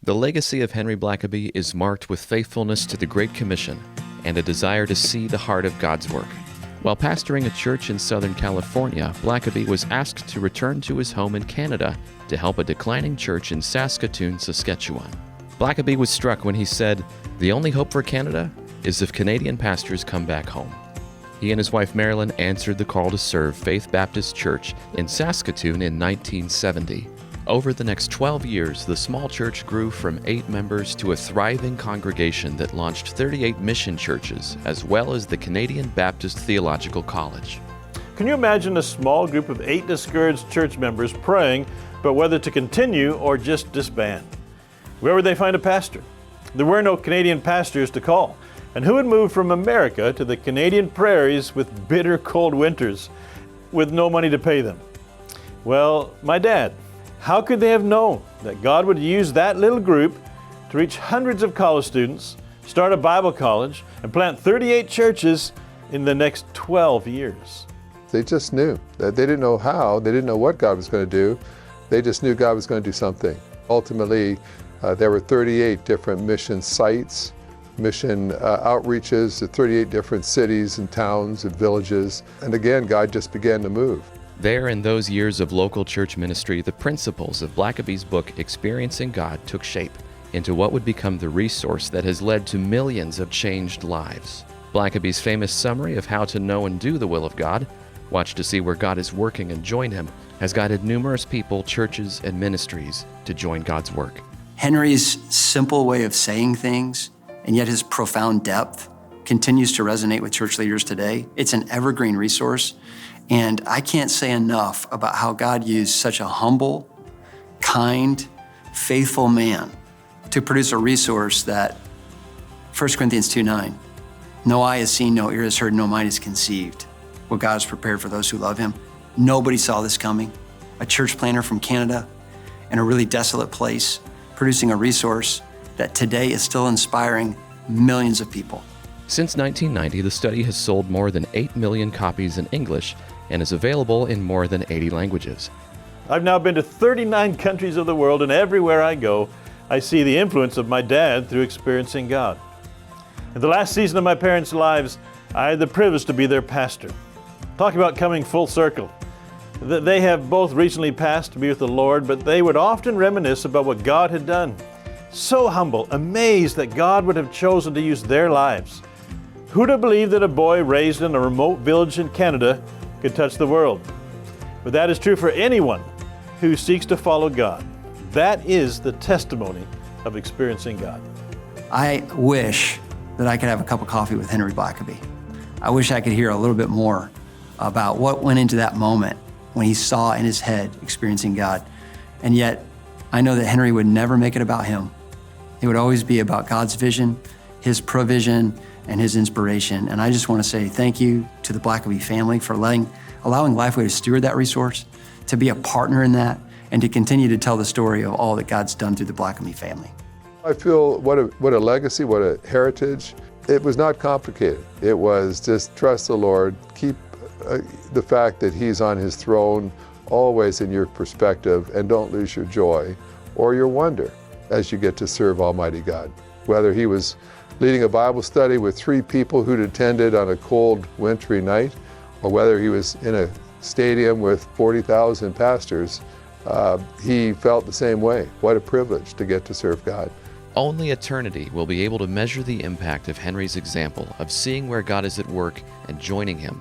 The legacy of Henry Blackaby is marked with faithfulness to the Great Commission and a desire to see the heart of God's work. While pastoring a church in Southern California, Blackaby was asked to return to his home in Canada to help a declining church in Saskatoon, Saskatchewan. Blackaby was struck when he said, "The only hope for Canada is if Canadian pastors come back home." He and his wife Marilyn answered the call to serve Faith Baptist Church in Saskatoon in 1970. Over the next 12 years, the small church grew from 8 members to a thriving congregation that launched 38 mission churches, as well as the Canadian Baptist Theological College. Can you imagine a small group of 8 discouraged church members praying about whether to continue or just disband? Where would they find a pastor? There were no Canadian pastors to call. And who would move from America to the Canadian prairies with bitter cold winters with no money to pay them? Well, my dad. How could they have known that God would use that little group to reach hundreds of college students, start a Bible college, and plant 38 churches in the next 12 years? They just knew that they didn't know how, they didn't know what God was going to do. They just knew God was going to do something. Ultimately, there were 38 different mission sites, mission outreaches to 38 different cities and towns and villages. And again, God just began to move. There, in those years of local church ministry, the principles of Blackaby's book, Experiencing God, took shape into what would become the resource that has led to millions of changed lives. Blackaby's famous summary of how to know and do the will of God, watch to see where God is working and join Him, has guided numerous people, churches, and ministries to join God's work. Henry's simple way of saying things, and yet his profound depth, continues to resonate with church leaders today. It's an evergreen resource. And I can't say enough about how God used such a humble, kind, faithful man to produce a resource that 1 Corinthians 2:9, no eye has seen, no ear has heard, no mind has conceived what God has prepared for those who love Him. Nobody saw this coming. A church planter from Canada in a really desolate place, producing a resource that today is still inspiring millions of people. Since 1990, the study has sold more than 8 million copies in English and is available in more than 80 languages. I've now been to 39 countries of the world, and everywhere I go, I see the influence of my dad through Experiencing God. In the last season of my parents' lives, I had the privilege to be their pastor. Talk about coming full circle. They have both recently passed to be with the Lord, but they would often reminisce about what God had done. So humble, amazed that God would have chosen to use their lives. Who'd have believed that a boy raised in a remote village in Canada could touch the world? But that is true for anyone who seeks to follow God. That is the testimony of Experiencing God. I wish that I could have a cup of coffee with Henry Blackaby. I wish I could hear a little bit more about what went into that moment when he saw in his head Experiencing God. And yet, I know that Henry would never make it about him. It would always be about God's vision, His provision, and His inspiration. And I just want to say thank you to the Blackaby family for allowing Lifeway to steward that resource, to be a partner in that, and to continue to tell the story of all that God's done through the Blackaby family. I feel what a legacy, what a heritage. It was not complicated. It was just trust the Lord, keep the fact that He's on His throne always in your perspective, and don't lose your joy or your wonder as you get to serve Almighty God. Whether he was leading a Bible study with 3 people who'd attended on a cold, wintry night, or whether he was in a stadium with 40,000 pastors, he felt the same way. What a privilege to get to serve God. Only eternity will be able to measure the impact of Henry's example of seeing where God is at work and joining Him.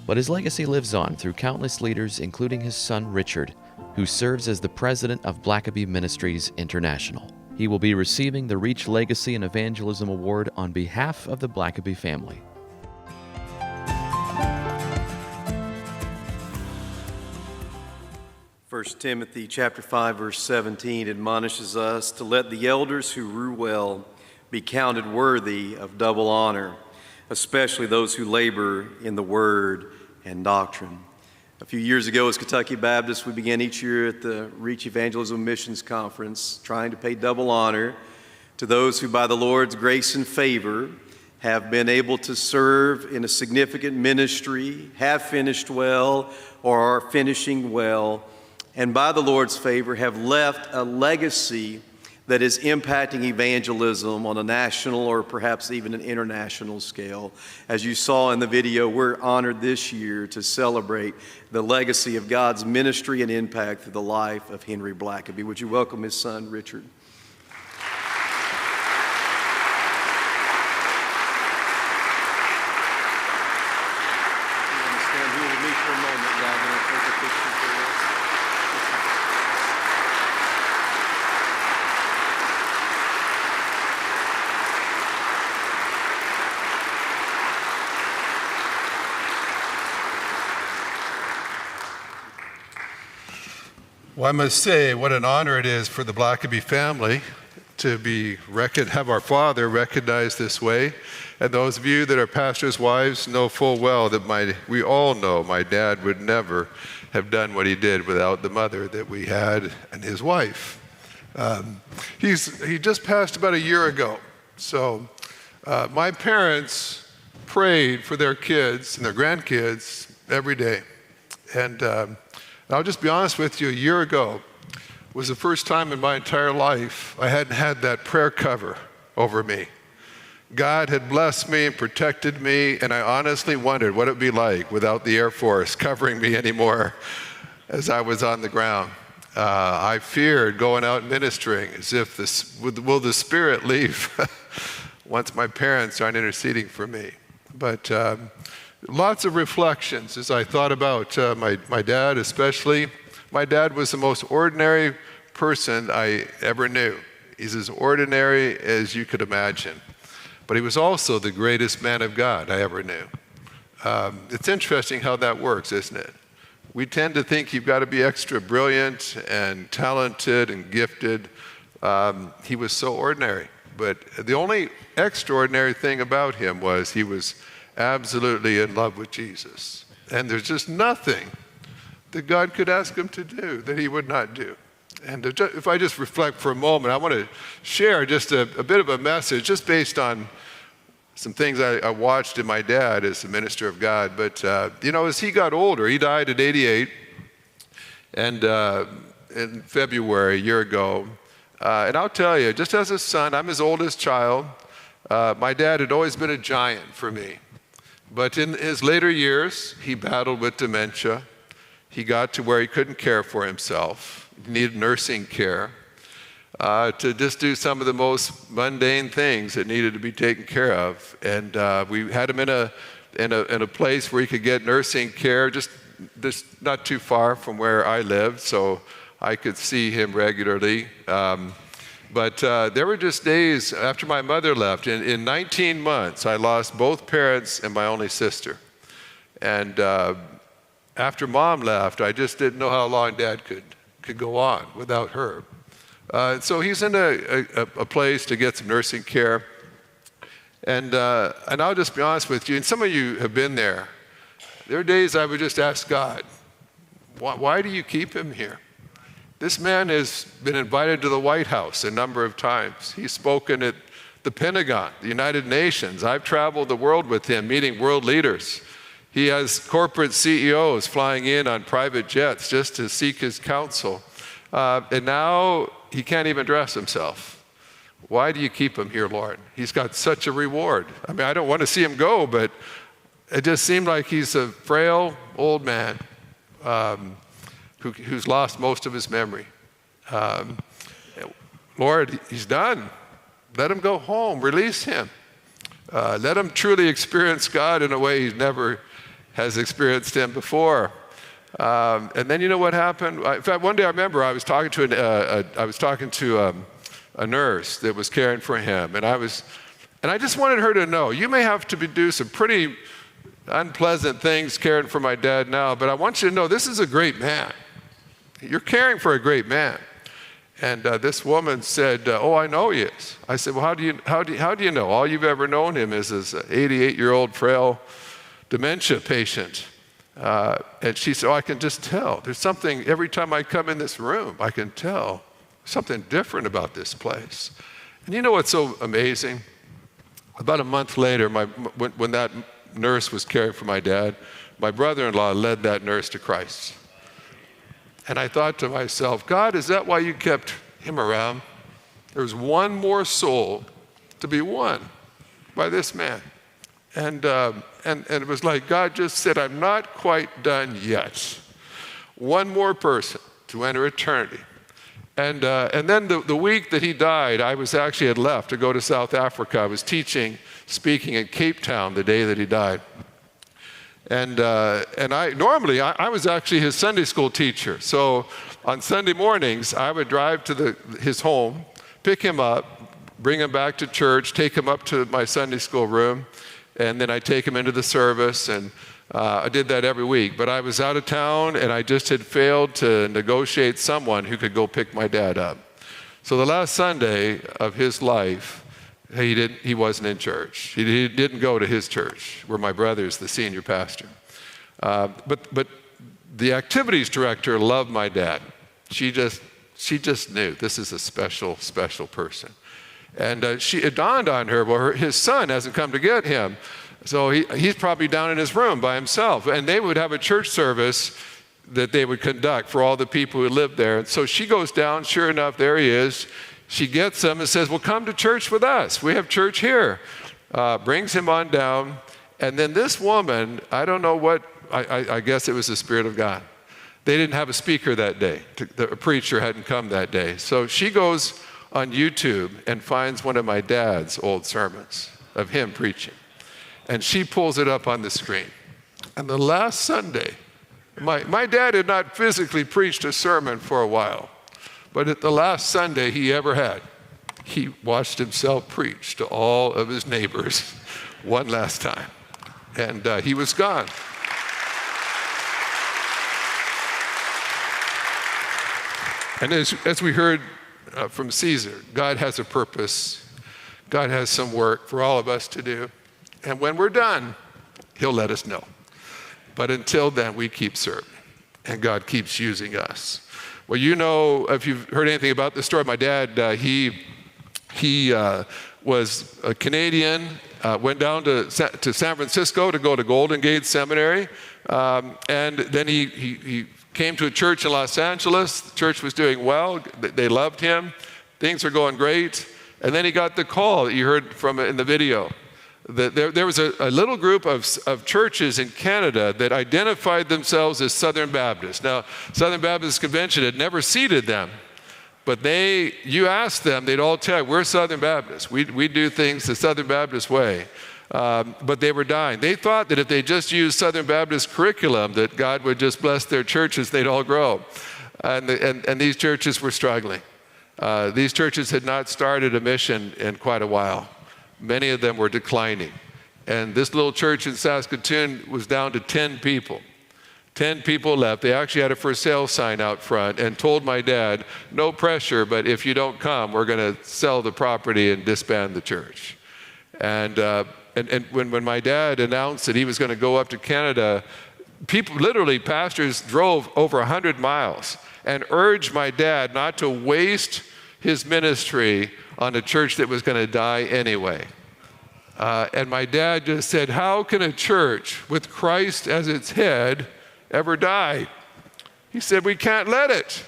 But his legacy lives on through countless leaders, including his son Richard, who serves as the president of Blackaby Ministries International. He will be receiving the Reach Legacy and Evangelism Award on behalf of the Blackaby family. First Timothy chapter 5, verse 17 admonishes us to let the elders who rule well be counted worthy of double honor, especially those who labor in the word and doctrine. A few years ago as Kentucky Baptists, we began each year at the Reach Evangelism Missions Conference trying to pay double honor to those who by the Lord's grace and favor have been able to serve in a significant ministry, have finished well, or are finishing well, and by the Lord's favor have left a legacy that is impacting evangelism on a national or perhaps even an international scale. As you saw in the video, we're honored this year to celebrate the legacy of God's ministry and impact through the life of Henry Blackaby. Would you welcome his son, Richard? Well, I must say what an honor it is for the Blackaby family to have our father recognized this way. And those of you that are pastors' wives know full well that we all know my dad would never have done what he did without the mother that we had and his wife. He just passed about a year ago. So my parents prayed for their kids and their grandkids every day. And I'll just be honest with you, a year ago was the first time in my entire life I hadn't had that prayer cover over me. God had blessed me and protected me, and I honestly wondered what it would be like without the Air Force covering me anymore as I was on the ground. I feared going out ministering as if will the Spirit leave once my parents aren't interceding for me. But lots of reflections as I thought about my dad especially. My dad was the most ordinary person I ever knew. He's as ordinary as you could imagine. But he was also the greatest man of God I ever knew. It's interesting how that works, isn't it? We tend to think you've got to be extra brilliant and talented and gifted. He was so ordinary. But the only extraordinary thing about him was he was absolutely in love with Jesus. And there's just nothing that God could ask him to do that he would not do. And if I just reflect for a moment, I want to share just a bit of a message just based on some things I watched in my dad as a minister of God. But, as he got older, he died at 88, and in February, a year ago. And I'll tell you, just as a son, I'm his oldest child. My dad had always been a giant for me. But in his later years, he battled with dementia. He got to where he couldn't care for himself. He needed nursing care to just do some of the most mundane things that needed to be taken care of. And we had him in a place where he could get nursing care, just not too far from where I lived, so I could see him regularly. But there were just days after my mother left. In 19 months, I lost both parents and my only sister. And after Mom left, I just didn't know how long Dad could go on without her. So he's in a place to get some nursing care. And I'll just be honest with you, and some of you have been there. There are days I would just ask God, why do you keep him here? This man has been invited to the White House a number of times. He's spoken at the Pentagon, the United Nations. I've traveled the world with him, meeting world leaders. He has corporate CEOs flying in on private jets just to seek his counsel. And now he can't even dress himself. Why do you keep him here, Lord? He's got such a reward. I mean, I don't want to see him go, but it just seemed like he's a frail old man who's lost most of his memory. Lord, he's done. Let him go home. Release him. Let him truly experience God in a way he never has experienced him before. And then you know what happened? In fact, one day I remember I was talking to a nurse that was caring for him, and I just wanted her to know, you may have to do some pretty unpleasant things caring for my dad now, but I want you to know this is a great man. You're caring for a great man. And this woman said, "Oh, I know he is." I said, "Well, how do you know? All you've ever known him is as an 88-year-old frail dementia patient." And she said, "Oh, I can just tell. There's something every time I come in this room. I can tell something different about this place." And you know what's so amazing? About a month later, when that nurse was caring for my dad, my brother-in-law led that nurse to Christ. And I thought to myself, God, is that why you kept him around? There's one more soul to be won by this man. And it was like God just said, I'm not quite done yet. One more person to enter eternity. And then the week that he died, I had left to go to South Africa. I was speaking in Cape Town the day that he died. And I was actually his Sunday school teacher. So on Sunday mornings, I would drive to his home, pick him up, bring him back to church, take him up to my Sunday school room, and then I'd take him into the service, and I did that every week. But I was out of town, and I just had failed to negotiate someone who could go pick my dad up. So the last Sunday of his life, he wasn't in church. He didn't go to his church, where my brother's the senior pastor. But the activities director loved my dad. She just knew this is a special, special person. And it dawned on her, well, his son hasn't come to get him. So he's probably down in his room by himself. And they would have a church service that they would conduct for all the people who lived there. And so she goes down, sure enough, there he is. She gets him and says, well, come to church with us. We have church here. Brings him on down. And then this woman, I don't know what, I guess it was the Spirit of God. They didn't have a speaker that day. The preacher hadn't come that day. So she goes on YouTube and finds one of my dad's old sermons of him preaching. And she pulls it up on the screen. And the last Sunday, my dad had not physically preached a sermon for a while, but at the last Sunday he ever had, he watched himself preach to all of his neighbors one last time. And he was gone. And as we heard from Caesar, God has a purpose. God has some work for all of us to do. And when we're done, he'll let us know. But until then, we keep serving. And God keeps using us. Well, you know, if you've heard anything about this story, my dad, he was a Canadian, went down to San Francisco to go to Golden Gate Seminary. And then he came to a church in Los Angeles. The church was doing well. They loved him. Things are going great. And then he got the call that you heard from in the video. There was a little group of churches in Canada that identified themselves as Southern Baptists. Now, Southern Baptist Convention had never seated them, but you asked them, they'd all tell you, we're Southern Baptists. We do things the Southern Baptist way. But they were dying. They thought that if they just used Southern Baptist curriculum, that God would just bless their churches, they'd all grow. And these churches were struggling. These churches had not started a mission in quite a while. Many of them were declining. And this little church in Saskatoon was down to 10 people. 10 people left. They actually had a for sale sign out front and told my dad, no pressure, but if you don't come, we're going to sell the property and disband the church. And when my dad announced that he was going to go up to Canada, pastors drove over 100 miles and urged my dad not to waste his ministry on a church that was going to die anyway. And my dad just said, how can a church with Christ as its head ever die? He said, we can't let it.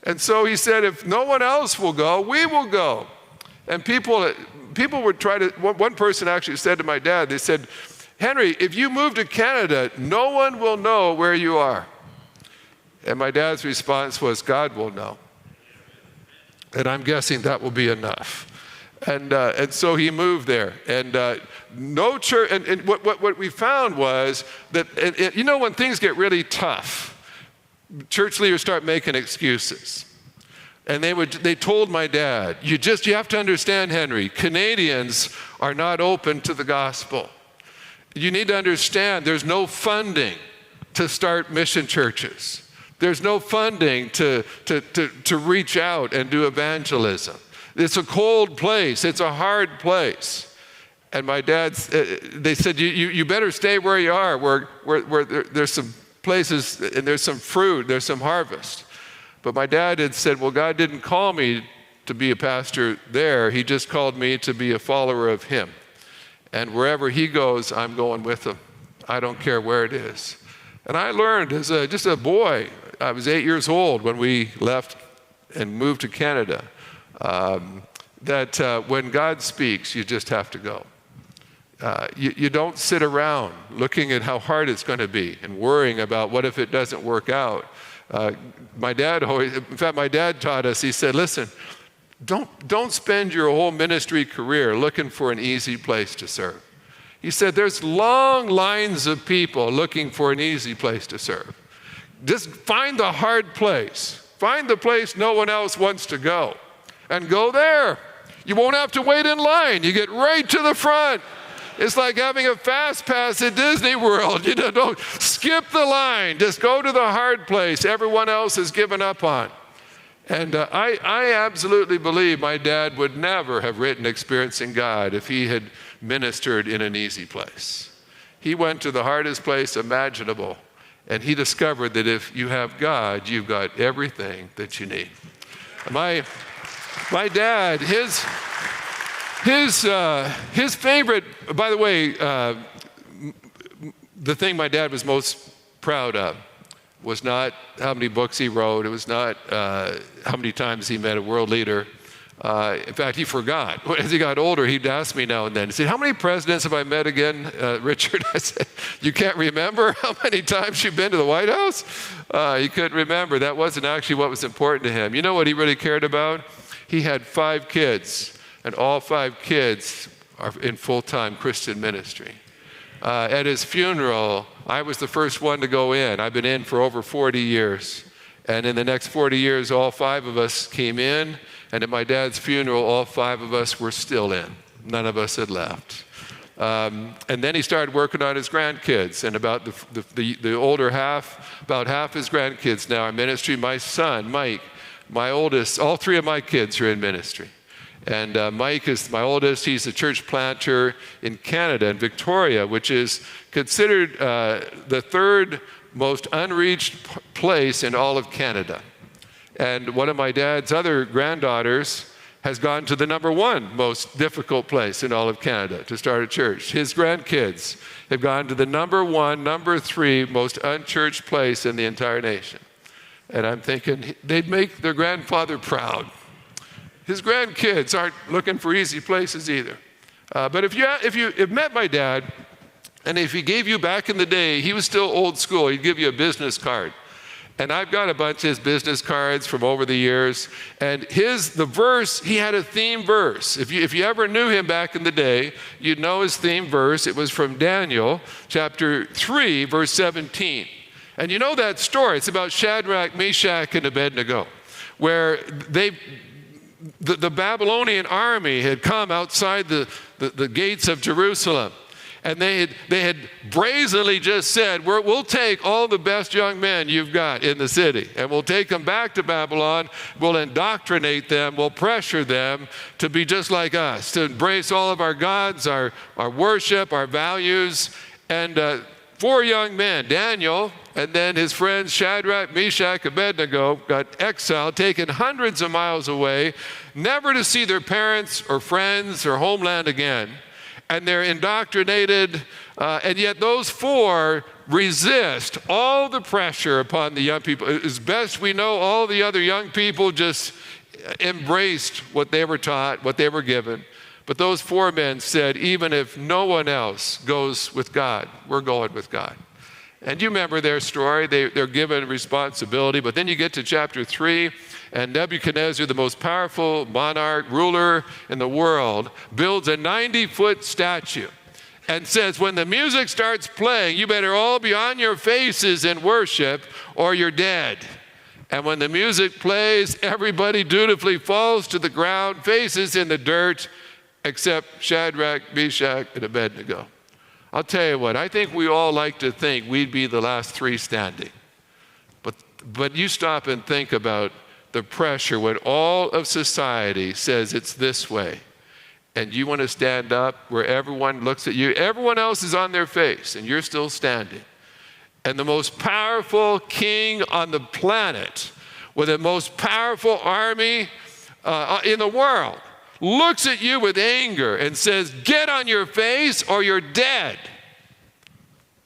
And so he said, if no one else will go, we will go. And people would try to, one person actually said to my dad, they said, Henry, if you move to Canada, no one will know where you are. And my dad's response was, God will know. And I'm guessing that will be enough. And so he moved there. And no church, and what we found was that, when things get really tough, church leaders start making excuses. And they told my dad, you have to understand, Henry, Canadians are not open to the gospel. You need to understand there's no funding to start mission churches. There's no funding to reach out and do evangelism. It's a cold place. It's a hard place. And my dad, they said, you better stay where you are, where there's some places and there's some fruit, there's some harvest. But my dad had said, well, God didn't call me to be a pastor there. He just called me to be a follower of him. And wherever he goes, I'm going with him. I don't care where it is. And I learned as just a boy, I was 8 years old when we left and moved to Canada. that when God speaks, you just have to go. You don't sit around looking at how hard it's going to be and worrying about what if it doesn't work out. My dad taught us, he said, listen, don't spend your whole ministry career looking for an easy place to serve. He said, there's long lines of people looking for an easy place to serve. Just find the hard place. Find the place no one else wants to go and go there. You won't have to wait in line. You get right to the front. It's like having a fast pass at Disney World. You know, don't skip the line. Just go to the hard place everyone else has given up on. And I absolutely believe my dad would never have written Experiencing God if he had ministered in an easy place. He went to the hardest place imaginable, and he discovered that if you have God, you've got everything that you need. My dad, his favorite, by the way, the thing my dad was most proud of was not how many books he wrote. It was not how many times he met a world leader. In fact, he forgot. As he got older, he'd ask me now and then, he said, how many presidents have I met again, Richard? I said, you can't remember how many times you've been to the White House? He couldn't remember. That wasn't actually what was important to him. You know what he really cared about? He had 5 kids, and all 5 kids are in full-time Christian ministry. At his funeral, I was the first one to go in. I've been in for over 40 years. And in the next 40 years, all 5 of us came in. And at my dad's funeral, all 5 of us were still in. None of us had left. And then he started working on his grandkids. And about the older half, about half his grandkids now are in ministry. My son, Mike, my oldest, all 3 of my kids are in ministry. And Mike is my oldest. He's a church planter in Canada, in Victoria, which is considered the 3rd most unreached place in all of Canada. And one of my dad's other granddaughters has gone to the number 1 most difficult place in all of Canada to start a church. His grandkids have gone to the number 1, number 3 most unchurched place in the entire nation. And I'm thinking they'd make their grandfather proud. His grandkids aren't looking for easy places either. But if you met my dad, and if he gave you back in the day, he was still old school, he'd give you a business card. And I've got a bunch of his business cards from over the years. And the verse, he had a theme verse. If you ever knew him back in the day, you'd know his theme verse. It was from Daniel chapter 3, verse 17. And you know that story. It's about Shadrach, Meshach, and Abednego, where the Babylonian army had come outside the gates of Jerusalem. And they had brazenly just said, we'll take all the best young men you've got in the city, and we'll take them back to Babylon, we'll indoctrinate them, we'll pressure them to be just like us, to embrace all of our gods, our worship, our values. And 4 young men, Daniel, and then his friends Shadrach, Meshach, Abednego, got exiled, taken hundreds of miles away, never to see their parents or friends or homeland again. And they're indoctrinated, and yet those 4 resist all the pressure upon the young people. As best we know, all the other young people just embraced what they were taught, what they were given. But those 4 men said, even if no one else goes with God, we're going with God. And you remember their story. They're given responsibility. But then you get to chapter 3, and Nebuchadnezzar, the most powerful monarch, ruler in the world, builds a 90-foot statue and says, when the music starts playing, you better all be on your faces in worship or you're dead. And when the music plays, everybody dutifully falls to the ground, faces in the dirt, except Shadrach, Meshach, and Abednego. I'll tell you what, I think we all like to think we'd be the last 3 standing. But you stop and think about the pressure when all of society says it's this way, and you want to stand up where everyone looks at you. Everyone else is on their face, and you're still standing. And the most powerful king on the planet, with the most powerful army in the world, looks at you with anger and says, get on your face or you're dead.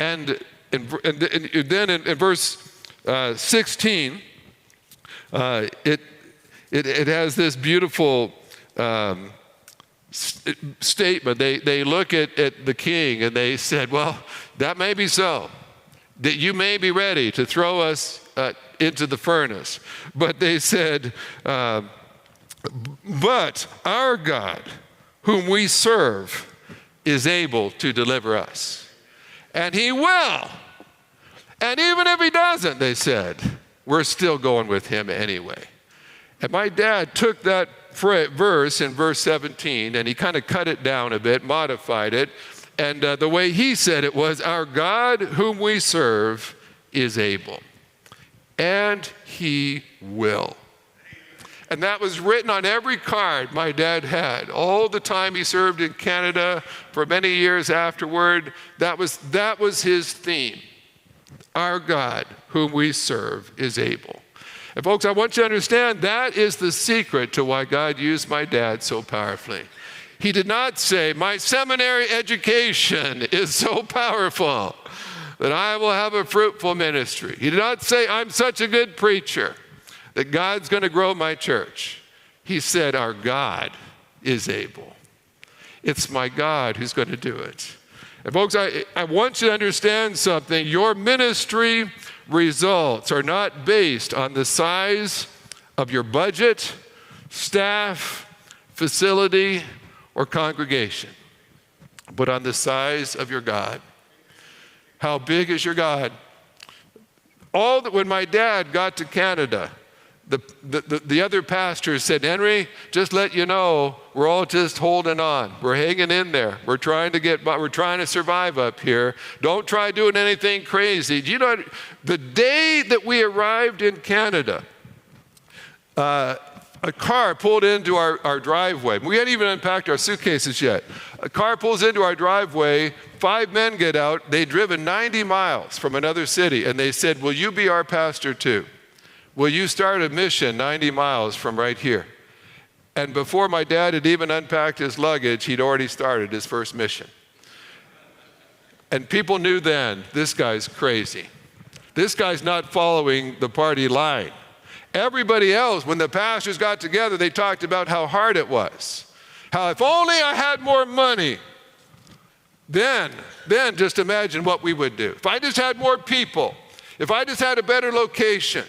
And then in verse 16, it has this beautiful statement. They look at the king and they said, well, that may be so, that you may be ready to throw us into the furnace. But they said, but our God, whom we serve, is able to deliver us. And he will. And even if he doesn't, they said, we're still going with him anyway. And my dad took that verse in verse 17 and he kind of cut it down a bit, modified it. And the way he said it was, our God whom we serve is able. And he will. And that was written on every card my dad had. All the time he served in Canada for many years afterward, that was his theme. Our God, whom we serve, is able. And folks, I want you to understand that is the secret to why God used my dad so powerfully. He did not say, my seminary education is so powerful that I will have a fruitful ministry. He did not say, I'm such a good preacher that God's going to grow my church. He said, our God is able. It's my God who's going to do it. And folks, I want you to understand something. Your ministry results are not based on the size of your budget, staff, facility, or congregation, but on the size of your God. How big is your God? When my dad got to Canada, the other pastors said, Henry, just let you know, we're all just holding on. We're hanging in there. We're trying to survive up here. Don't try doing anything crazy. Do you know, the day that we arrived in Canada, a car pulled into our driveway. We hadn't even unpacked our suitcases yet. A car pulls into our driveway. 5 men get out. They'd driven 90 miles from another city, and they said, will you be our pastor too? Will you start a mission 90 miles from right here? And before my dad had even unpacked his luggage, he'd already started his first mission. And people knew then, this guy's crazy. This guy's not following the party line. Everybody else, when the pastors got together, they talked about how hard it was. How if only I had more money, then just imagine what we would do. If I just had more people, if I just had a better location,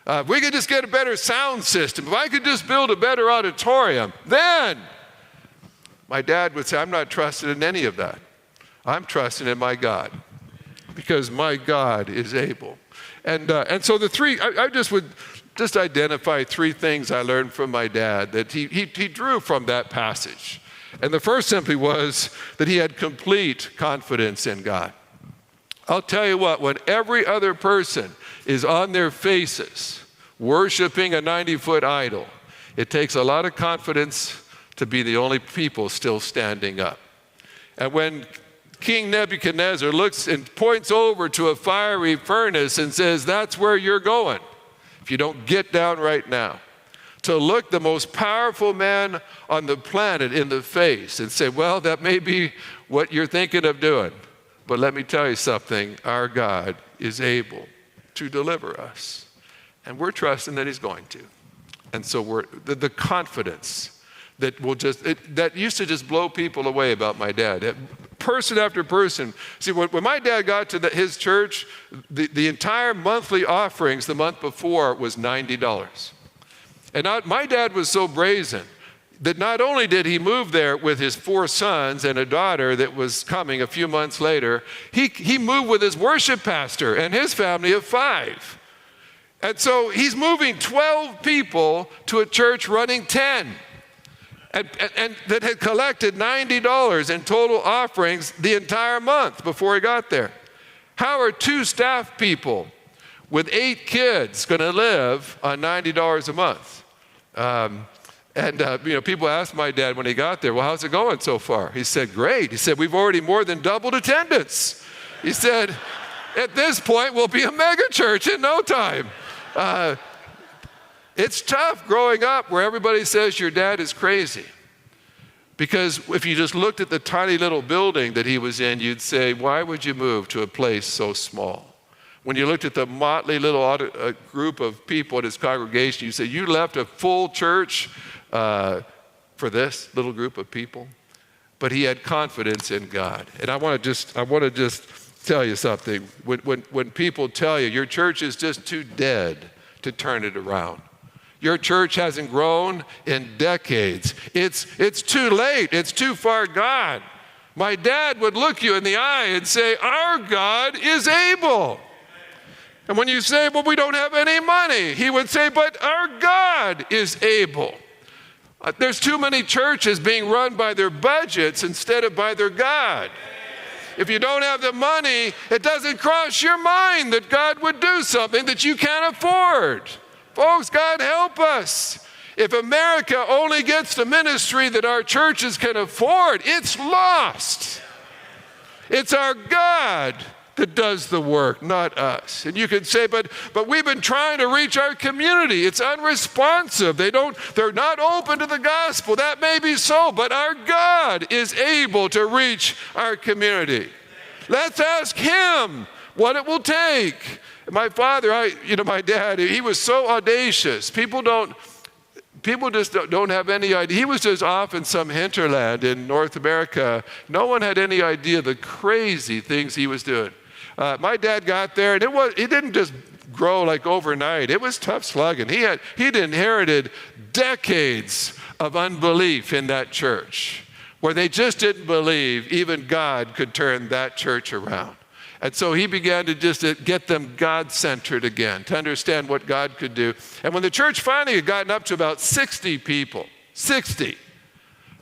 if we could just get a better sound system, if I could just build a better auditorium, then my dad would say, I'm not trusting in any of that. I'm trusting in my God because my God is able. And so I would identify 3 things I learned from my dad that he drew from that passage. And the first simply was that he had complete confidence in God. I'll tell you what, when every other person is on their faces worshiping a 90-foot idol, it takes a lot of confidence to be the only people still standing up. And when King Nebuchadnezzar looks and points over to a fiery furnace and says, that's where you're going, if you don't get down right now, to look the most powerful man on the planet in the face and say, well, that may be what you're thinking of doing, but let me tell you something, our God is able to deliver us. And we're trusting that he's going to. And so the confidence that that used to just blow people away about my dad. Person after person. See, when my dad got to his church, the entire monthly offerings the month before was $90. And my dad was so brazen that not only did he move there with his 4 sons and a daughter that was coming a few months later, he moved with his worship pastor and his family of 5. And so he's moving 12 people to a church running 10. And that had collected $90 in total offerings the entire month before he got there. How are 2 staff people with 8 kids going to live on $90 a month? People asked my dad when he got there, well, how's it going so far? He said, great. He said, we've already more than doubled attendance. He said, at this point, we'll be a mega church in no time. It's tough growing up where everybody says your dad is crazy. Because if you just looked at the tiny little building that he was in, you'd say, why would you move to a place so small? When you looked at the motley little group of people at his congregation, you say, you left a full church for this little group of people, but he had confidence in God. And I want to just tell you something. When people tell you your church is just too dead to turn it around, your church hasn't grown in decades, it's too late, it's too far gone. My dad would look you in the eye and say, our God is able. And when you say, well, we don't have any money, he would say, but our God is able. There's too many churches being run by their budgets instead of by their God. If you don't have the money, it doesn't cross your mind that God would do something that you can't afford. Folks, God help us. If America only gets the ministry that our churches can afford, it's lost. It's our God that does the work, not us. And you can say, but we've been trying to reach our community. It's unresponsive. They're not open to the gospel. That may be so, but our God is able to reach our community. Let's ask him what it will take. My father, my dad, he was so audacious. People just don't have any idea. He was just off in some hinterland in North America. No one had any idea the crazy things he was doing. My dad got there, and it didn't just grow like overnight. It was tough slugging. He'd inherited decades of unbelief in that church, where they just didn't believe even God could turn that church around. And so he began to just get them God-centered again, to understand what God could do. And when the church finally had gotten up to about 60 people, 60,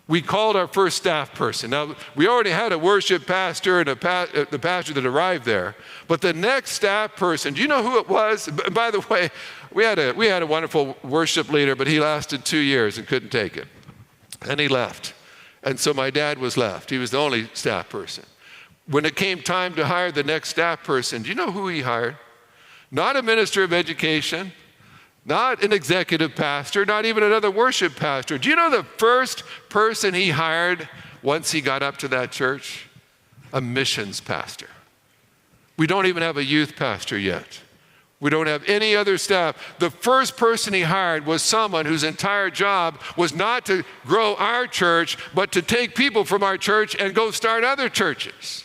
we called our first staff person. Now, we already had a worship pastor and the pastor that arrived there. But the next staff person, do you know who it was? By the way, we had a wonderful worship leader, but he lasted 2 years and couldn't take it. And he left. And so my dad was left. He was the only staff person. When it came time to hire the next staff person, do you know who he hired? Not a minister of education, not an executive pastor, not even another worship pastor. Do you know the first person he hired once he got up to that church? A missions pastor. We don't even have a youth pastor yet. We don't have any other staff. The first person he hired was someone whose entire job was not to grow our church, but to take people from our church and go start other churches.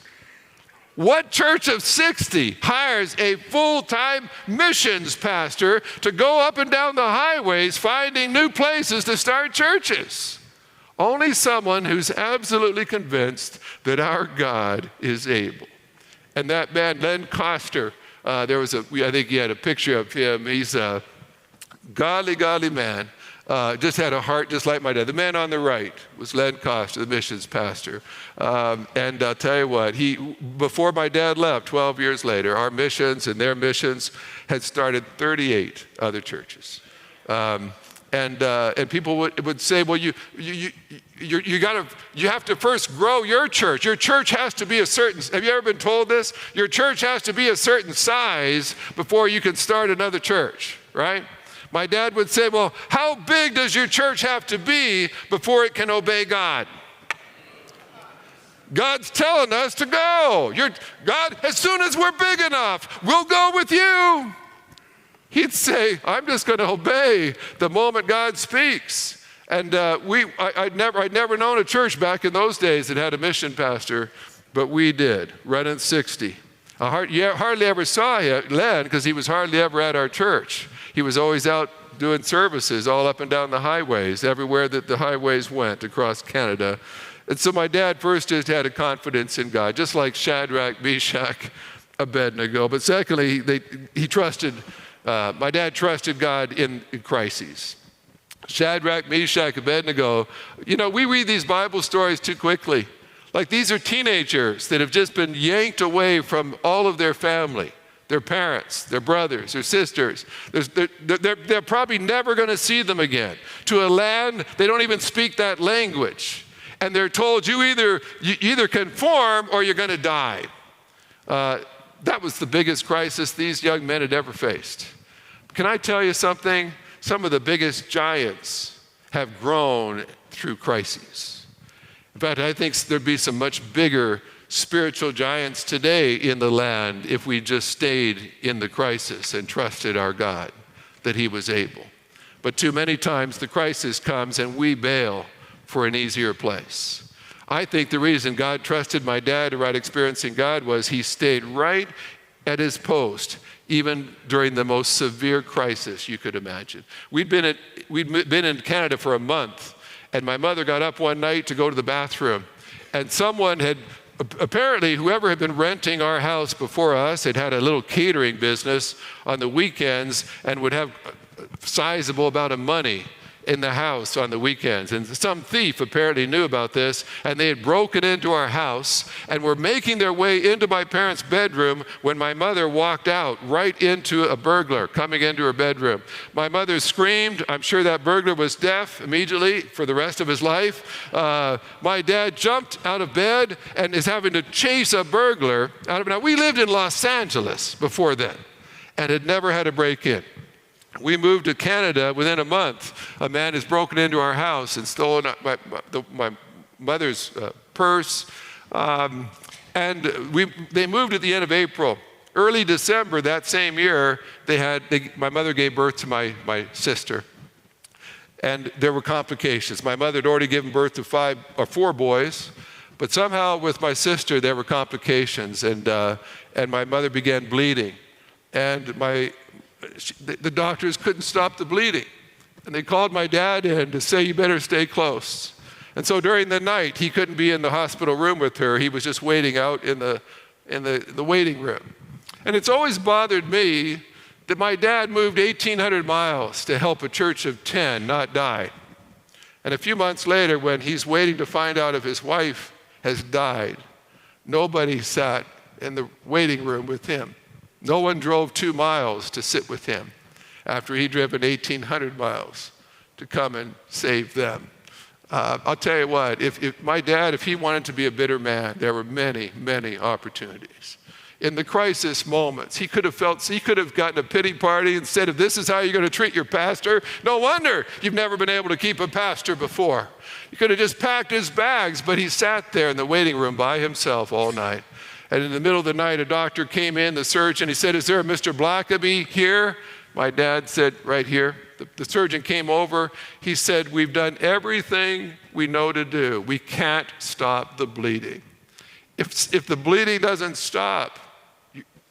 What church of 60 hires a full-time missions pastor to go up and down the highways finding new places to start churches? Only someone who's absolutely convinced that our God is able. And that man, Len Coster, I think he had a picture of him. He's a godly man. Just had a heart just like my dad. The man on the right was Len Coster, the missions pastor. And I'll tell you what, before my dad left, 12 years later, our missions and their missions had started 38 other churches. And people would say, well, you have to first grow your church. Your church has to be have you ever been told this? Your church has to be a certain size before you can start another church, right? My dad would say, well, how big does your church have to be before it can obey God? God's telling us to go. God, as soon as we're big enough, we'll go with you. He'd say, I'm just going to obey the moment God speaks. And I'd never known a church back in those days that had a mission pastor, but we did, running 60. You hardly ever saw Len because he was hardly ever at our church. He was always out doing services all up and down the highways, everywhere that the highways went across Canada. And so my dad first just had a confidence in God, just like Shadrach, Meshach, Abednego. But secondly, my dad trusted God in crises. Shadrach, Meshach, Abednego, we read these Bible stories too quickly. Like these are teenagers that have just been yanked away from all of their family. Their parents, their brothers, their sisters. They're probably never going to see them again. To a land, they don't even speak that language. And they're told you either conform or you're going to die. That was the biggest crisis these young men had ever faced. Can I tell you something? Some of the biggest giants have grown through crises. In fact, I think there'd be some much bigger spiritual giants today in the land if we just stayed in the crisis and trusted our God that he was able. But too many times the crisis comes and we bail for an easier place. I think the reason God trusted my dad to write Experiencing God was he stayed right at his post, even during the most severe crisis you could imagine. We'd been in Canada for a month, and my mother got up one night to go to the bathroom, and someone had, apparently whoever had been renting our house before us had had a little catering business on the weekends and would have a sizable amount of money in the house on the weekends. And some thief apparently knew about this, and they had broken into our house and were making their way into my parents' bedroom when my mother walked out right into a burglar coming into her bedroom. My mother screamed. I'm sure that burglar was deaf immediately for the rest of his life. My dad jumped out of bed and is having to chase a burglar out of. Now, we lived in Los Angeles before then and had never had a break-in. We moved to Canada within a month. A man has broken into our house and stolen my mother's purse. And they moved at the end of April. Early December that same year, my mother gave birth to my sister. And there were complications. My mother had already given birth to 4 boys, but somehow with my sister there were complications, and my mother began bleeding. And the doctors couldn't stop the bleeding. And they called my dad in to say, you better stay close. And so during the night, he couldn't be in the hospital room with her. He was just waiting out in the waiting room. And it's always bothered me that my dad moved 1,800 miles to help a church of 10 not die. And a few months later, when he's waiting to find out if his wife has died, nobody sat in the waiting room with him. No one drove 2 miles to sit with him after he'd driven 1,800 miles to come and save them. I'll tell you what, if my dad, if he wanted to be a bitter man, there were many, many opportunities. In the crisis moments, he could have gotten a pity party and said, if this is how you're going to treat your pastor, no wonder you've never been able to keep a pastor before. He could have just packed his bags, but he sat there in the waiting room by himself all night. And in the middle of the night, a doctor came in, the surgeon, he said, is there a Mr. Blackaby here? My dad said, right here. The surgeon came over. He said, we've done everything we know to do. We can't stop the bleeding. If the bleeding doesn't stop,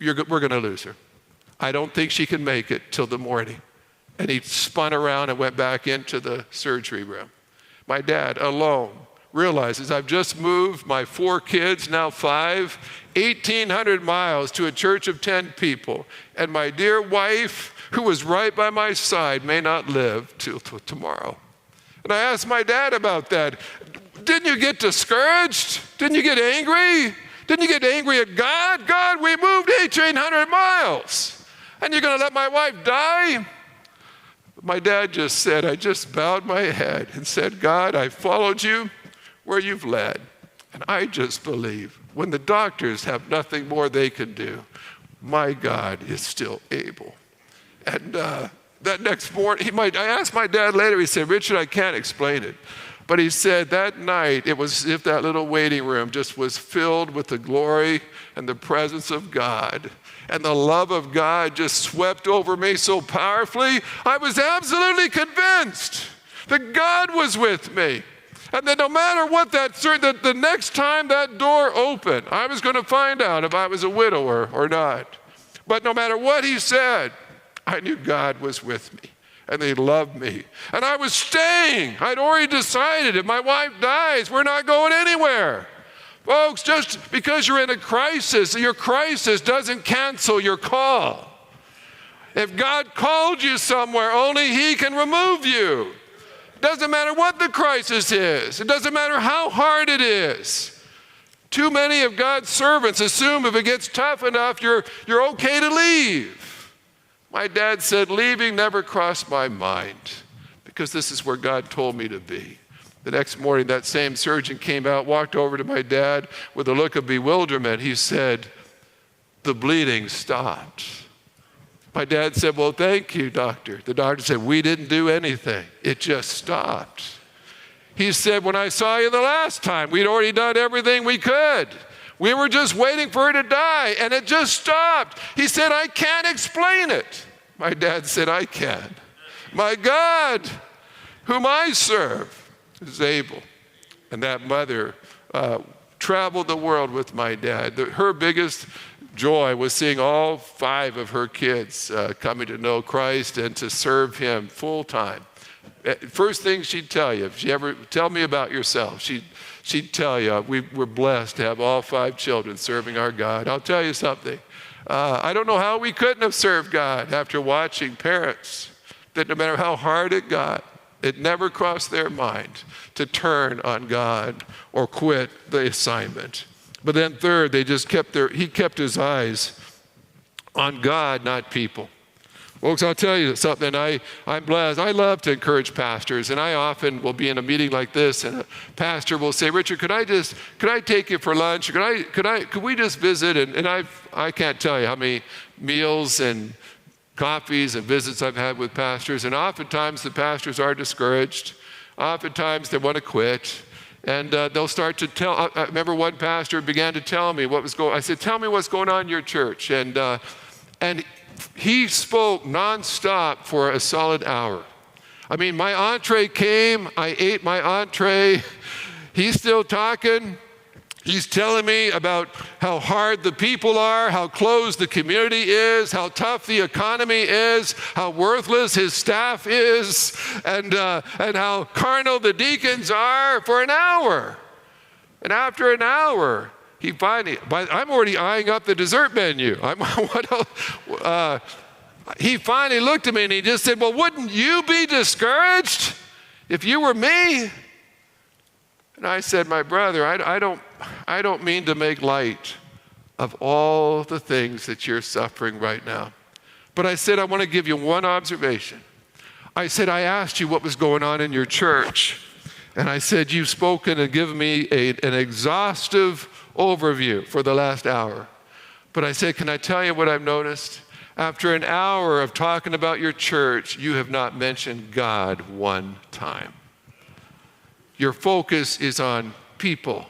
we're going to lose her. I don't think she can make it till the morning. And he spun around and went back into the surgery room. My dad, alone, realizes I've just moved my 4 kids, now 5, 1,800 miles to a church of 10 people. And my dear wife, who was right by my side, may not live till tomorrow. And I asked my dad about that. Didn't you get discouraged? Didn't you get angry? Didn't you get angry at God? God, we moved 1,800 miles, and you're going to let my wife die? My dad just said, I just bowed my head and said, God, I followed you where you've led. And I just believe when the doctors have nothing more they can do, my God is still able. And that next morning, I asked my dad later, he said, Richard, I can't explain it. But he said that night, it was as if that little waiting room just was filled with the glory and the presence of God. And the love of God just swept over me so powerfully, I was absolutely convinced that God was with me. And that no matter what that the next time that door opened, I was going to find out if I was a widower or not. But no matter what he said, I knew God was with me and he loved me. And I was staying. I'd already decided if my wife dies, we're not going anywhere. Folks, just because you're in a crisis, your crisis doesn't cancel your call. If God called you somewhere, only he can remove you. Doesn't matter what the crisis is. It doesn't matter how hard it is. Too many of God's servants assume if it gets tough enough, you're okay to leave. My dad said, leaving never crossed my mind because this is where God told me to be. The next morning, that same surgeon came out, walked over to my dad with a look of bewilderment. He said, the bleeding stopped. My dad said, well, thank you, doctor. The doctor said, we didn't do anything. It just stopped. He said, when I saw you the last time, we'd already done everything we could. We were just waiting for her to die, and it just stopped. He said, I can't explain it. My dad said, I can. My God, whom I serve, is able And that mother traveled the world with my dad. Her biggest joy was seeing all 5 of her kids coming to know Christ and to serve him full time. First thing she'd tell you, if she ever tell me about yourself, she'd tell you, we're blessed to have all 5 children serving our God. I'll tell you something. I don't know how we couldn't have served God after watching parents that no matter how hard it got, it never crossed their mind to turn on God or quit the assignment. But then third, he kept his eyes on God, not people. Folks, I'll tell you something. I'm blessed. I love to encourage pastors, and I often will be in a meeting like this, and a pastor will say, "Richard, could I take you for lunch? Could we just visit?" And I can't tell you how many meals and coffees and visits I've had with pastors, and oftentimes the pastors are discouraged. Oftentimes they want to quit, and they'll start to tell. I remember one pastor began to tell me what was going on. I said, "Tell me what's going on in your church," and he spoke nonstop for a solid hour. I mean, my entree came, I ate my entree. He's still talking. He's telling me about how hard the people are, how closed the community is, how tough the economy is, how worthless his staff is, and how carnal the deacons are for an hour. And after an hour, I'm already eyeing up the dessert menu. He finally looked at me and he just said, "Well, wouldn't you be discouraged if you were me?" And I said, "My brother, I don't mean to make light of all the things that you're suffering right now. But I said, I want to give you one observation. I said, I asked you what was going on in your church. And I said, you've spoken and given me an exhaustive overview for the last hour. But I said, can I tell you what I've noticed? After an hour of talking about your church, you have not mentioned God one time. Your focus is on people,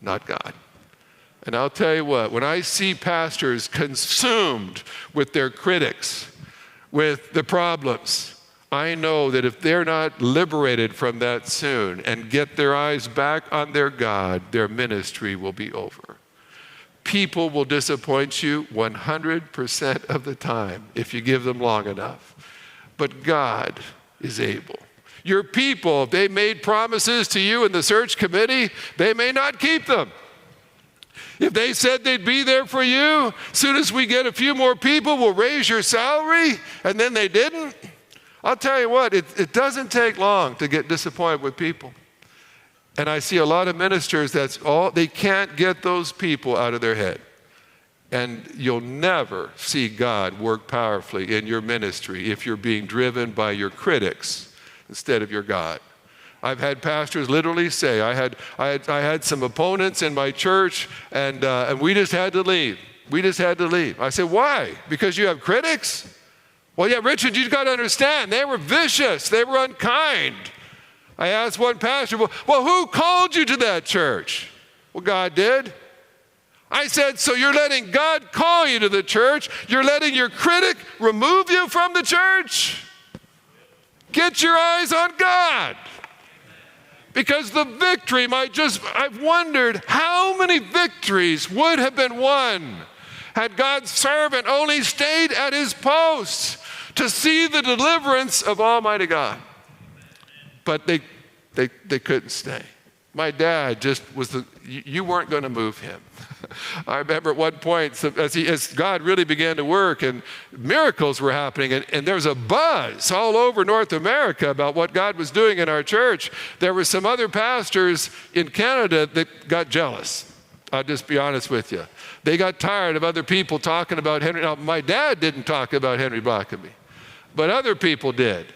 not God. And I'll tell you what, when I see pastors consumed with their critics, with the problems, I know that if they're not liberated from that soon and get their eyes back on their God, their ministry will be over. People will disappoint you 100% of the time if you give them long enough. But God is able. Your people, if they made promises to you in the search committee, they may not keep them. If they said they'd be there for you, as soon as we get a few more people, we'll raise your salary, and then they didn't. I'll tell you what, it doesn't take long to get disappointed with people. And I see a lot of ministers, they can't get those people out of their head. And you'll never see God work powerfully in your ministry if you're being driven by your critics instead of your God. I've had pastors literally say, I had some opponents in my church, and we just had to leave. We just had to leave. I said, why? Because you have critics? Well, yeah, Richard, you've got to understand, they were vicious. They were unkind. I asked one pastor, well, who called you to that church? Well, God did. I said, so you're letting God call you to the church? You're letting your critic remove you from the church? Get your eyes on God. Because the victory I've wondered how many victories would have been won had God's servant only stayed at his post to see the deliverance of Almighty God. But they couldn't stay. My dad you weren't going to move him. I remember at one point, as God really began to work and miracles were happening, and there was a buzz all over North America about what God was doing in our church. There were some other pastors in Canada that got jealous. I'll just be honest with you. They got tired of other people talking about Henry. Now, my dad didn't talk about Henry Blackaby, but other people did.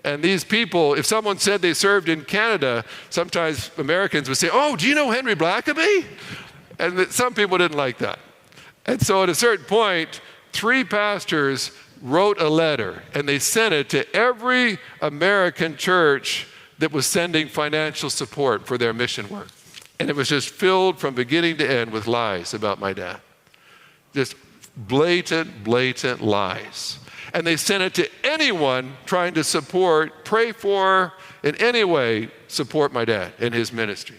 And these people, if someone said they served in Canada, sometimes Americans would say, oh, do you know Henry Blackaby? And some people didn't like that. And so at a certain point, 3 pastors wrote a letter, and they sent it to every American church that was sending financial support for their mission work. And it was just filled from beginning to end with lies about my dad. Just blatant lies. And they sent it to anyone trying to support, pray for, in any way support my dad in his ministry.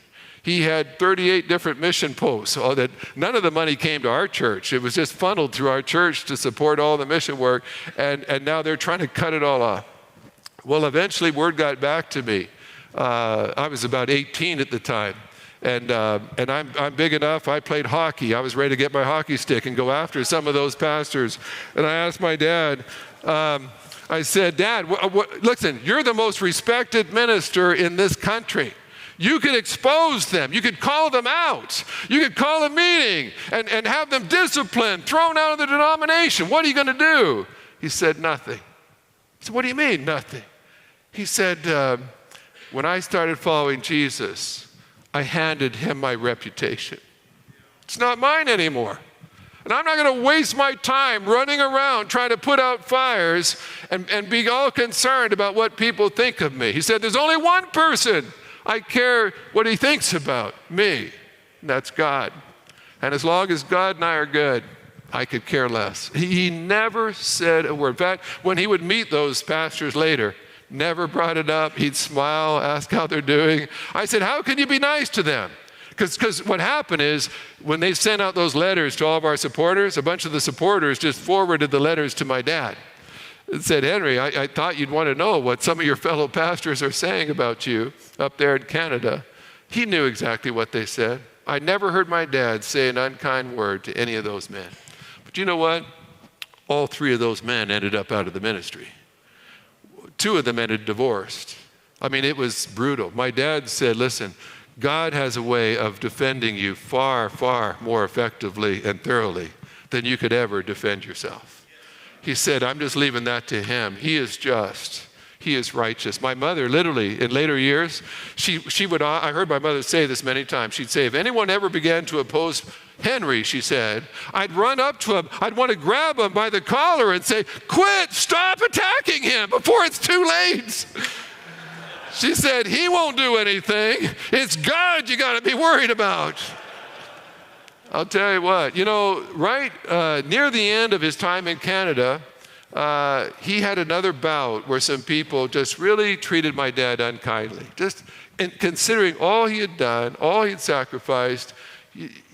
he had 38 different mission posts. So that none of the money came to our church. It was just funneled through our church to support all the mission work, and now they're trying to cut it all off. Well, eventually word got back to me. I was about 18 at the time. And I'm big enough. I played hockey. I was ready to get my hockey stick and go after some of those pastors. And I asked my dad, I said, Dad, listen, you're the most respected minister in this country. You could expose them. You could call them out. You could call a meeting and have them disciplined, thrown out of the denomination. What are you going to do? He said, nothing. I said, what do you mean, nothing? He said, when I started following Jesus, I handed him my reputation. It's not mine anymore. And I'm not going to waste my time running around trying to put out fires and be all concerned about what people think of me. He said, there's only one person I care what he thinks about, me, and that's God. And as long as God and I are good, I could care less. He never said a word. In fact, when he would meet those pastors later, never brought it up. He'd smile, ask how they're doing. I said, how can you be nice to them? Because what happened is when they sent out those letters to all of our supporters, a bunch of the supporters just forwarded the letters to my dad. It said, Henry, I thought you'd want to know what some of your fellow pastors are saying about you up there in Canada. He knew exactly what they said. I never heard my dad say an unkind word to any of those men. But you know what? All three of those men ended up out of the ministry. Two of them ended divorced. I mean, it was brutal. My dad said, listen, God has a way of defending you far, far more effectively and thoroughly than you could ever defend yourself. He said, I'm just leaving that to him. He is just. He is righteous. My mother, literally, in later years, she would, I heard my mother say this many times. She'd say, if anyone ever began to oppose Henry, she said, I'd run up to him. I'd want to grab him by the collar and say, quit, stop attacking him before it's too late. She said, he won't do anything. It's God you got to be worried about. I'll tell you what, right near the end of his time in Canada, he had another bout where some people just really treated my dad unkindly. Just considering all he had done, all he'd sacrificed,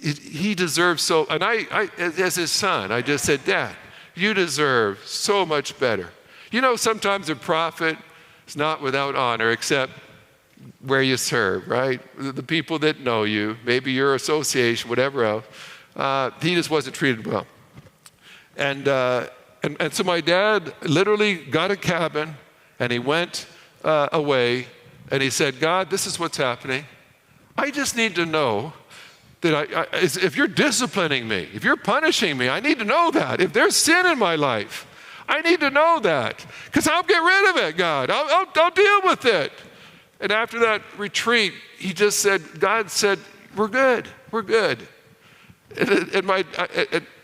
he deserved so, and I, as his son, I just said, Dad, you deserve so much better. Sometimes a prophet is not without honor except where you serve, right? The people that know you, maybe your association, whatever else. He just wasn't treated well. And so my dad literally got a cabin and he went away and he said, God, this is what's happening. I just need to know that if you're disciplining me, if you're punishing me, I need to know that. If there's sin in my life, I need to know that because I'll get rid of it, God. I'll deal with it. And after that retreat, he just said, God said, we're good.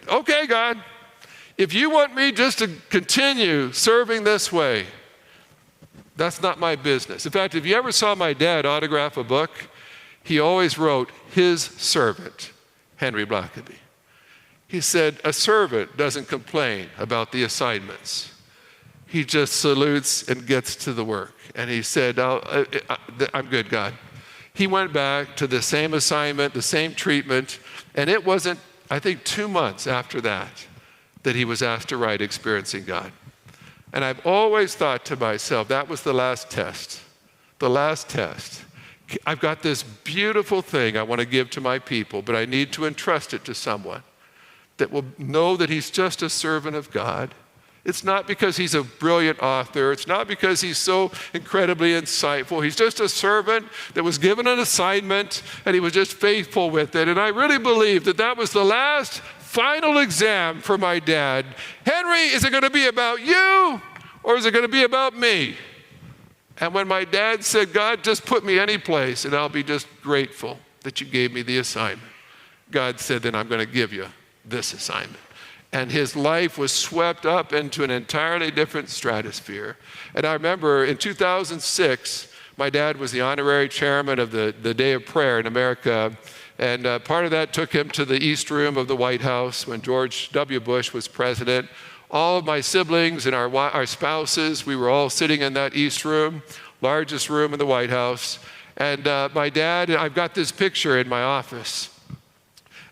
Okay, God, if you want me just to continue serving this way, that's not my business. In fact, if you ever saw my dad autograph a book, he always wrote, his servant, Henry Blackaby. He said, a servant doesn't complain about the assignments. He just salutes and gets to the work. And he said, I'm good, God. He went back to the same assignment, the same treatment, and it wasn't, I think, 2 months after that he was asked to write Experiencing God. And I've always thought to myself, that was the last test. The last test. I've got this beautiful thing I want to give to my people, but I need to entrust it to someone that will know that he's just a servant of God. It's not because he's a brilliant author. It's not because he's so incredibly insightful. He's just a servant that was given an assignment and he was just faithful with it. And I really believe that was the last final exam for my dad. Henry, is it going to be about you or is it going to be about me? And when my dad said, God, just put me any place and I'll be just grateful that you gave me the assignment. God said, then I'm going to give you this assignment. And his life was swept up into an entirely different stratosphere. And I remember in 2006, my dad was the honorary chairman of the Day of Prayer in America. And part of that took him to the East Room of the White House when George W. Bush was president. All of my siblings and our spouses, we were all sitting in that East Room, largest room in the White House. And my dad, and I've got this picture in my office.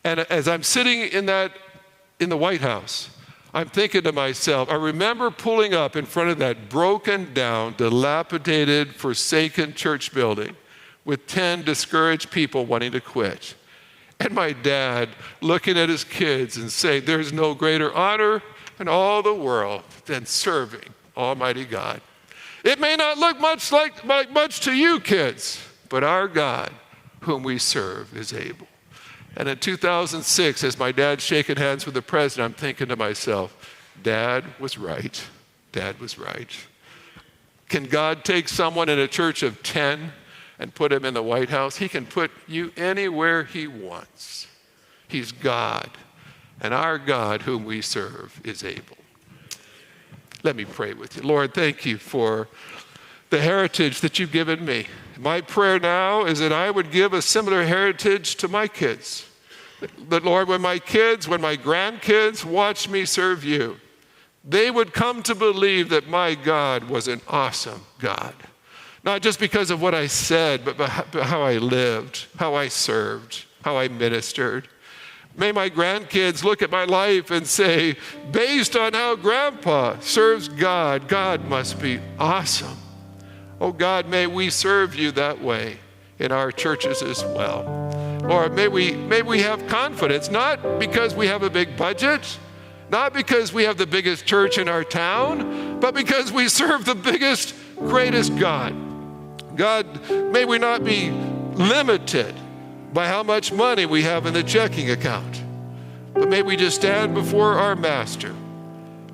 And as I'm sitting in the White House, I'm thinking to myself, I remember pulling up in front of that broken down, dilapidated, forsaken church building with 10 discouraged people wanting to quit. And my dad looking at his kids and saying, there's no greater honor in all the world than serving Almighty God. It may not look much like much to you kids, but our God, whom we serve, is able. And in 2006, as my dad's shaking hands with the president, I'm thinking to myself, Dad was right. Dad was right. Can God take someone in a church of 10 and put him in the White House? He can put you anywhere he wants. He's God. And our God, whom we serve, is able. Let me pray with you. Lord, thank you for the heritage that you've given me. My prayer now is that I would give a similar heritage to my kids. That, Lord, when my grandkids watch me serve you, they would come to believe that my God was an awesome God. Not just because of what I said, but how I lived, how I served, how I ministered. May my grandkids look at my life and say, based on how Grandpa serves God, God must be awesome. Oh God, may we serve you that way in our churches as well. Lord, may we have confidence, not because we have a big budget, not because we have the biggest church in our town, but because we serve the biggest, greatest God. God, may we not be limited by how much money we have in the checking account, but may we just stand before our Master,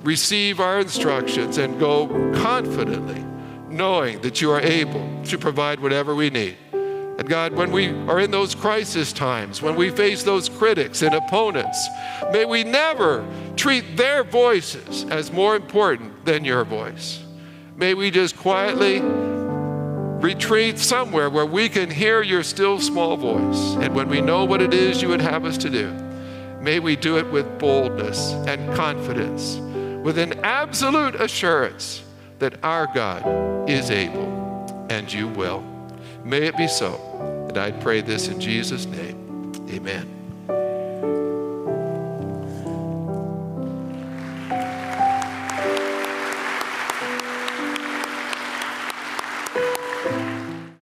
receive our instructions, and go confidently, knowing that you are able to provide whatever we need. And God, when we are in those crisis times, when we face those critics and opponents, may we never treat their voices as more important than your voice. May we just quietly retreat somewhere where we can hear your still small voice. And when we know what it is you would have us to do, may we do it with boldness and confidence, with an absolute assurance that our God is able and you will. May it be so. And I pray this in Jesus' name. Amen.